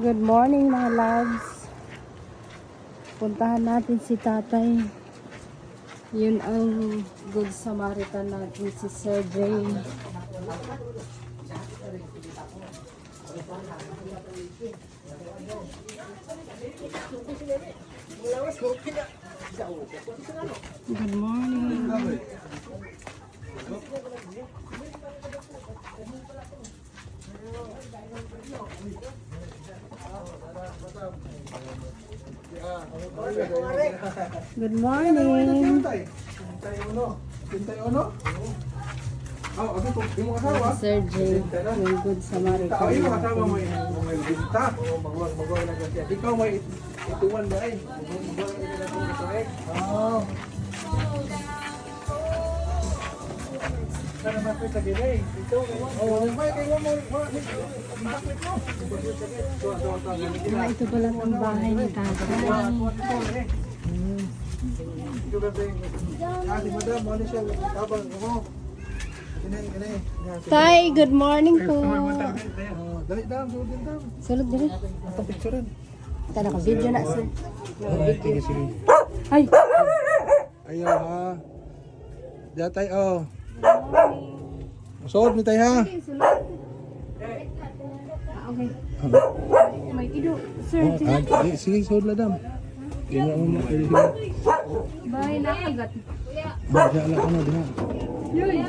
Good morning mga loves. Puntahan natin si tatay. Yun ang Good Samaritan natin, si Sir Jay. Good morning. Good morning. Sir Jay, yung Good Samaritan. Ikaw may ituwan ba ay? Oo. Sana bakit sa gilay? Ito. Oh, may kayo mo. Ito pala ang bahay ni tatay. Tay, good morning po. Dali daw, dali daw. Sulod dali. Ito picturean. Ito naka-video na sir. Sige, sige. Ay! Ayaw ha. Diyan tayo, oh. Suot mo tayo ha. Okay. May ido. Sir, Sige, suot lang dam. Tingnan mo mga kayo. bahay na kagat. Diyan lang ano, diyan. Yoy!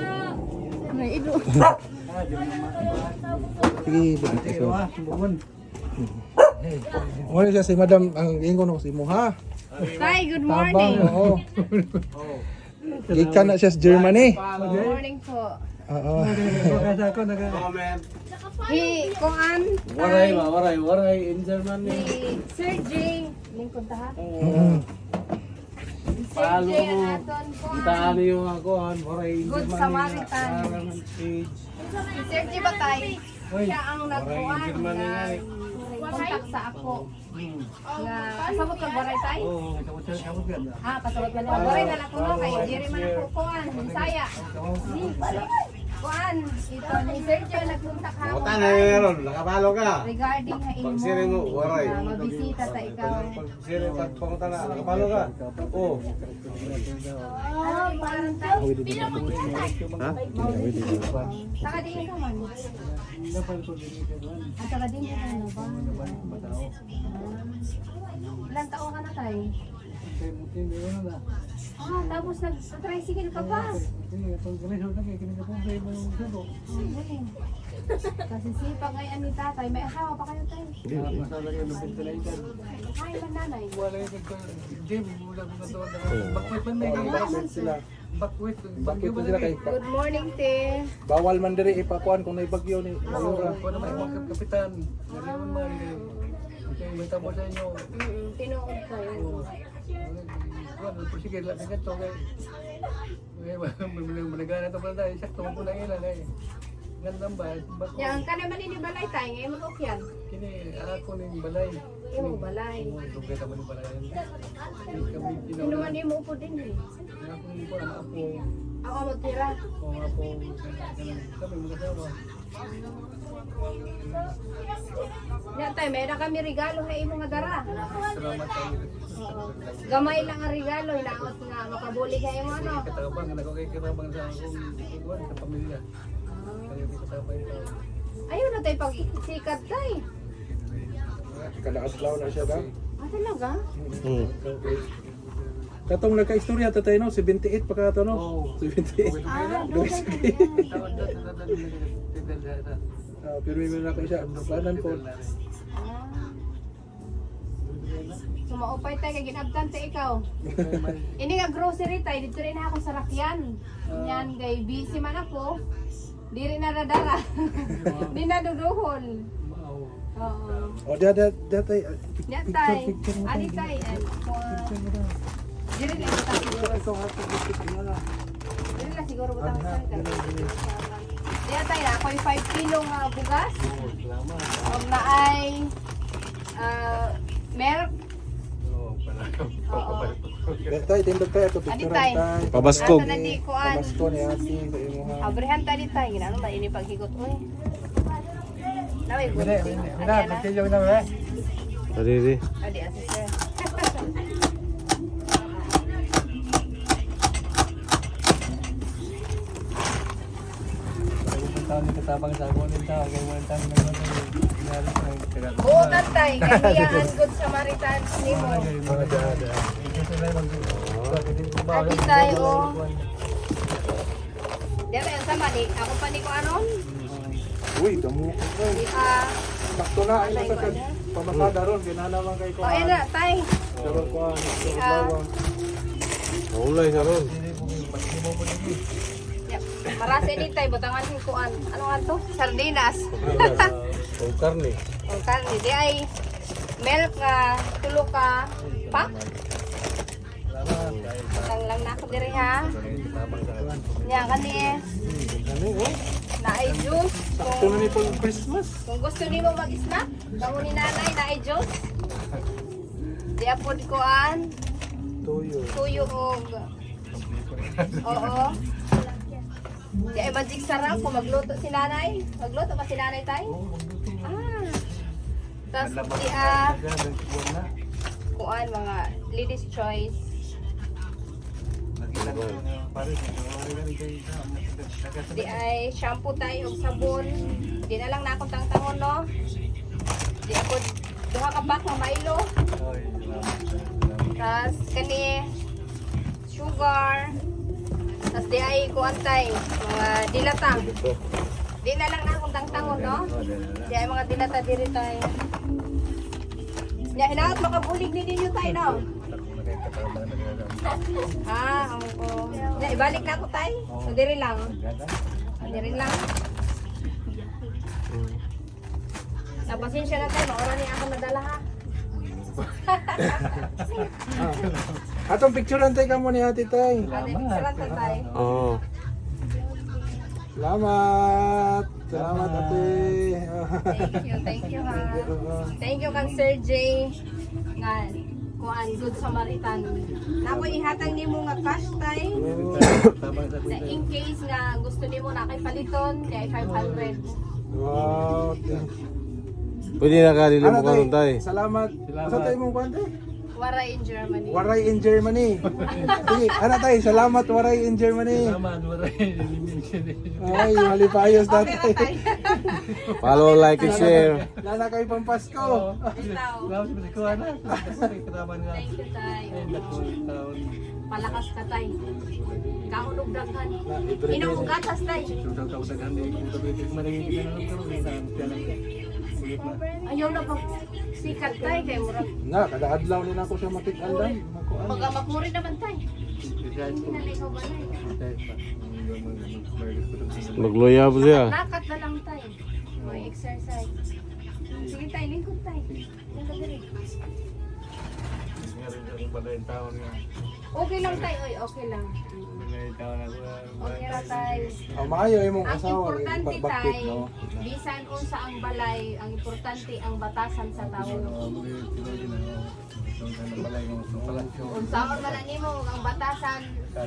May ido. Sige, dito suot. Wala siya si madam, ang ingon ako si mo ha. Tay, good Tabang, morning. oo. Ikan na siya sa Germany. Good morning po. Oo. Kuan, Waray in Germany. si Sir Jay. Lingkod ta ha? Si Sir Paalo Jay mo? ang aton kuan. Itaan yung ako, waray in Good Germany. Samaritan. Page. Si Sir Jay ba tay? Siya ang nagkuan Germany nga eh. contact sa ako. Nga, kasabot kag waray tay? Oo, kapag ganda. Kasabot man ang waray na lang kuno kay diri man ako kuan, Bisaya. Kuan, ito ni Sir Jay nagkontak ha. Mata na meron, nakapalo ka. Regarding ha imo. Pagsiring mo, waray. Mabisita ta ikaw. Pagsiring, pagpunta na, nakapalo ka. Oo. Parang tayo. Ha? Saka din ka man. At saka din ka na ba? Ilan taon ka na tayo? Tapos nag-tricycle ka pa. Kasi sipag ngayon ni tatay. May asawa pa kayo tayo. Ay, man nanay. Bakit sila kay Good morning, te. bawal man diri ipakuan kung may bagyo ni Mayura. Kapitan, nariwan man. May tamo sa inyo. Tinuod kayo. Sige, lang ka ito kay. Managana ito pala tayo. Sakto mo po lang ilan eh. Gandang ba? Yang ka naman ini balay tayo. Ngayon mag-ukyan. Kini ako ning balay. Imo balay. Dugay ta man balay. Kami Sino man yung upo din eh. ako ni ko apo. Ako magtira. O apo. Kami magkasama. Yan tayo, meron kami regalo na imo nga dara. Salamat sa iyo. Gamay lang ang regalo. Hinaot nga makabuli kayo mo ano. Katabang na ko kay kirabang sa akong iguan sa pamilya. Kaya di katabay ito. Ayun na tayo pag-sikat tayo. Kada adlaw na siya daw. Talaga? Katong nagka-istorya tatay no, 78 pa ka to no. 78. Doon Pero may mga siya planan po. Sumaupay tayo kay ginabtan sa ikaw. Ini nga grocery tayo, dito rin ako sa rakyan. Yan kay busy man ako. Diri na radara. Di na duduhol. Oo. O dada tay. Yan tay. Ali tay. Diri lang tayo. Diri lang siguro butang sa tayo. Yan tay, ako ay 5 kilong bugas. Na ay merk. Oo. Tay tindog tay ato Adi picture tay. tay. Pabaskog. Asa na di kuan. Pabasko ni ati sa imo ha. Abrihan tadi tay, ginano ba ini paghigot oy. Naway ko. Bine, magtiyaw na ba? Adiri. Adi asisir. Taon ni katabang sa ako ng tao, kaya mo ang tao ng mga Oo, tatay. Kaniyahan good Samaritan nimo. Adi tayo. Dere ang sama ni. Ako pa ni ko aron. Uy, damo ko. Di Sakto na ay nasa pamasada ron, ginalaman kay ko. Oh, ayun na, tay. Pero ko Maulay sa ron. Yep. Marasa ni tay butangan sin kuan. Ano nga to? Sardinas. O karne. O karni di ay milk nga tulo ka pack. Lang na ako diri ha. Nya kani Ano oh? na ay juice. Sakto na ni pang Christmas. Kung gusto nimo mag-snack, kamo ni nanay na ay juice. Di apod kuan, Tuyo. tuyo og oo. Di ay magic sarap kung magluto si nanay. Magluto pa si nanay tay? Ah. Tas di kuan mga ladies choice. Di ay shampoo tayo og sabon. Di na lang na akong tangtangon no. Di ako duha ka pack ng Milo. Tas kani sugar. Tas di ay kuan tay mga dilatang. Di na lang na akong tangtangon no. Di ay mga dilata diri tay. Ya hinaot makabulig ni ninyo tay no. Ah, oo. Ya, ibalik na ako tay. So diri lang. Diri lang. Napasensya na tayo, maura ni ako nadala ha. Atong picturean tay kamo ni Ate Tay. Ano yung picturean ta tayo? Oo. Salamat. Salamat Ate. Thank you ha. Thank you kang Sir J. Nga, kuan, Good Samaritan. Nako ihatag nimo nga cash tay. Na in case nga gusto nimo na kay paliton, kay 500. Wow. Pwede na kalilo mo karon tay. Salamat. Sa tayo mong kwante? Waray in Germany. Waray in Germany. Sige, ano tayo? Salamat Waray in Germany. Ay, halipayos Okay na tatay. tay. Follow, like, and share. Nana kayo pang Pasko. Bitaw. Thank you tay. Palakas ka tay. Kahulog daghan. Inuugatas tay. Ayaw na pag sikat tay kay murag. Na, kada adlaw nila ako siya matik-andan. Magamapuri naman tay. Nalikaw ba na? Magloya po siya. Lakat na lang tay. May exercise. Sige tay, lingkod tay. Lingkod diri. Okay lang tay, oy, okay lang. Okay ra tay. Oh, maayo imong Ang asawa importante bakit tay, no? bisan unsa ang balay, ang importante ang batasan sa tawo. Unsaon man ang nimo ang batasan,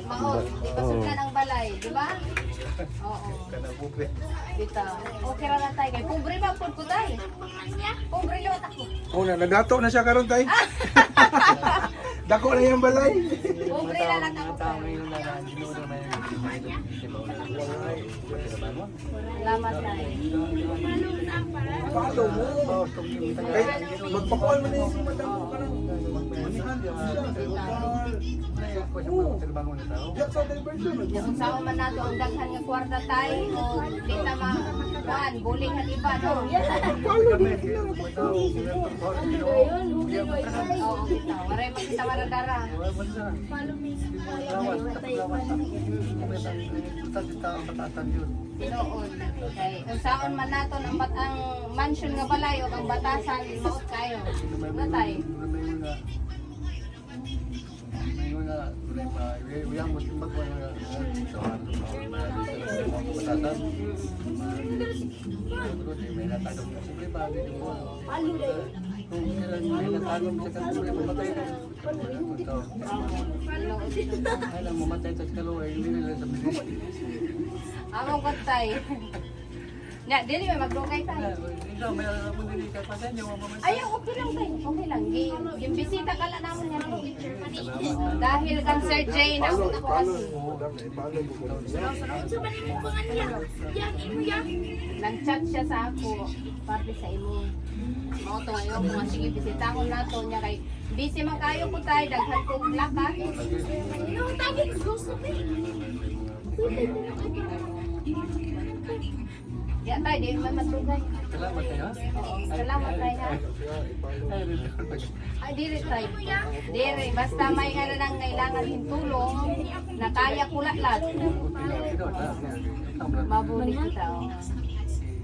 maot, di pasundan ang balay, di ba? Oo. Dito. Okay ra na tay kay pobre ba pud ko tay? Pobre liwat ako. Oh, nagdato na siya karon tay. Dako na yung balay. Pobre na lang ako tay. Salamat tay. Paano mo? Kay magpakuan man ni si madam ko kanang manihan. Yak sa diversion. Unsaon man nato ang daghan nga kwarta tay o di ta kuan buling ang iba no. Oo, bitaw. Waray makita maradara. Tinuod. Kay unsaon man nato ang mansion nga balay o ang batasan maot kayo. Ano tay? Among kontay. Nya, dili may maglungay tay. daw, may alam mo nili kay pasen yung mga mamay. Ayaw, okay lang tayo. Okay lang. Yung bisita ka lang naman yan. Dahil kan Sir Jane, ako kasi. Nag-chat siya sa ako. Parte sa imo. Mga to ngayon, kung sige, bisita ko na to niya kay busy man kayo ko tayo, daghan ko lakat. Ya tayo, di man matugay. Salamat kayo. Oo, salamat tayo ha. Ay, diri tayo. Diri, basta may ano nang kailangan yung tulong, na kaya kulatlat. Mabuti kita, oh.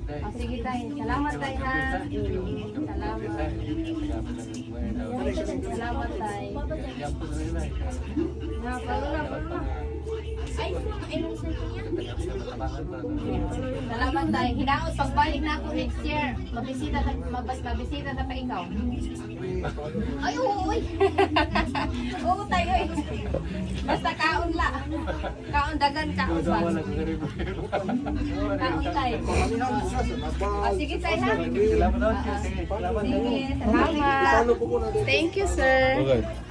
Oh, sige tayo. Salamat tayo ha. Salamat. Salamat tayo. Salamat tayo. Hinaot, pagbalik na ako next year. Mabisita na pa ikaw. Ay, uy. Oo tayo eh. Basta kaon la. Kaon dagan, kaon pa. Kaon tayo. Oh, sige tayo ha. Salamat daw. Sige, salamat. Sige, salamat. Thank you, sir. Okay.